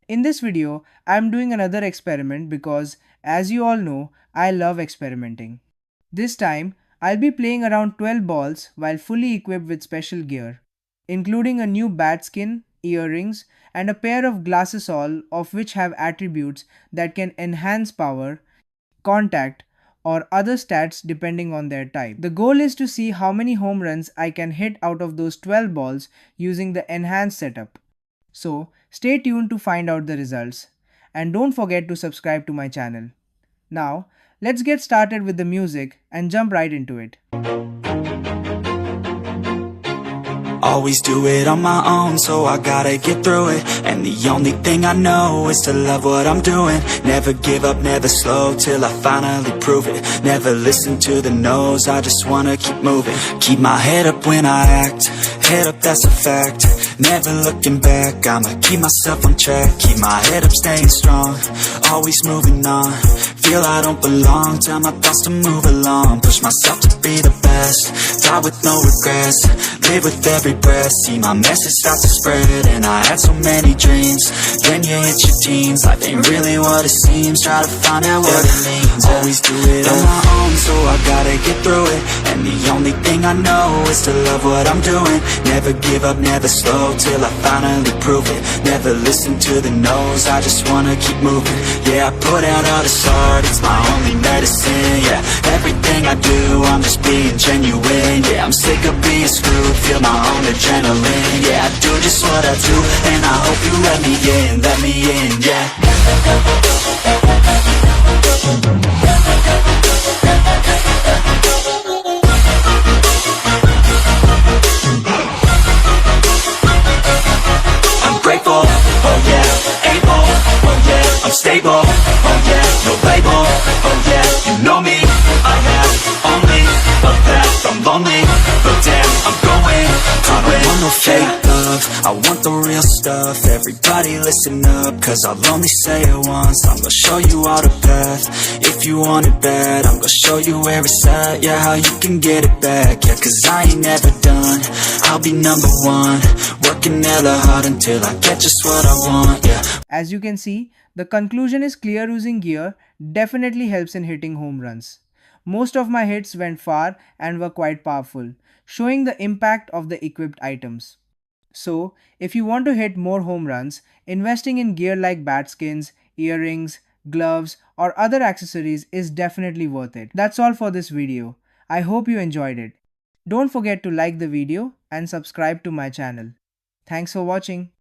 In this video, I am doing another experiment because, as you all know, I love experimenting. This time, I'll be playing around 12 balls while fully equipped with special gear, including a new bat skin, earrings, and a pair of glasses, all of which have attributes that can enhance power, contact, or other stats depending on their type. The goal is to see how many home runs I can hit out of those 12 balls using the enhanced setup. So stay tuned to find out the results. And don't forget to subscribe to my channel. Now, let's get started with the music and jump right into it. Always do it on my own, so I gotta get through it. And the only thing I know is to love what I'm doing. Never give up, never slow, till I finally prove it. Never listen to the no's, I just wanna keep moving. Keep my head up when I act, head up, that's a fact. Never looking back, I'ma keep myself on track. Keep my head up, staying strong, always moving on. Feel I don't belong, tell my thoughts to move along. Push myself to be the best, die with no regrets. Live with every breath, see my message start to spread. And I had so many dreams, then you hit your teens. Life ain't really what it seems, try to find out what it means. Always do it on my own, so I gotta get through it. And the only thing I know is to love what I'm doing. Never give up, never slow, till I finally prove it. Never listen to the no's, I just wanna keep moving. Yeah, I put out all this art, it's my only medicine. Yeah, everything I do, I'm just being genuine. Yeah, I'm sick of being screwed, feel my own adrenaline. Yeah, I do just what I do, and I hope you let me in, yeah. I'm grateful, oh yeah, able, oh yeah, I'm stable, oh yeah, no label, oh yeah, you know me, I have only a path, I'm lonely, but damn, I'm going to win. I don't want no fake love, I want the real stuff. Everybody listen up, cause I'll only say it once. I'm gonna show you all the path, if you want it bad. I'm gonna show you where it's at, yeah, how you can get it back. Yeah, cause I ain't never done, I'll be number one. Working hella hard until I get just what I want, yeah. As you can see, the conclusion is clear. Using gear definitely helps in hitting home runs. Most of my hits went far and were quite powerful, showing the impact of the equipped items. So, if you want to hit more home runs, investing in gear like bat skins, earrings, gloves, or other accessories is definitely worth it. That's all for this video. I hope you enjoyed it. Don't forget to like the video and subscribe to my channel. Thanks for watching.